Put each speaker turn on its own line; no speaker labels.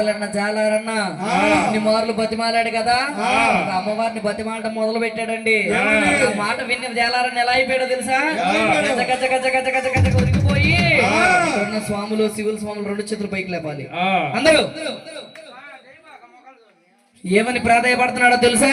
మాటలన్న జాలారన్న ఇన్ని మార్లు బతిమాలాడు కదా, అమ్మవారిని బతిమాలటం మొదలు పెట్టాడండి. ఆ మాట విని జాలారన్న ఎలా అయిపోయాడో తెలుసా? గజ గజ గజ గజ గజ గజ ఉరికిపోయి స్వాములు శివుల స్వాములు 2 చేతులు పైకి లేపాలి. అందరూ ఏమని ప్రాధాయపడుతున్నాడో తెలుసా?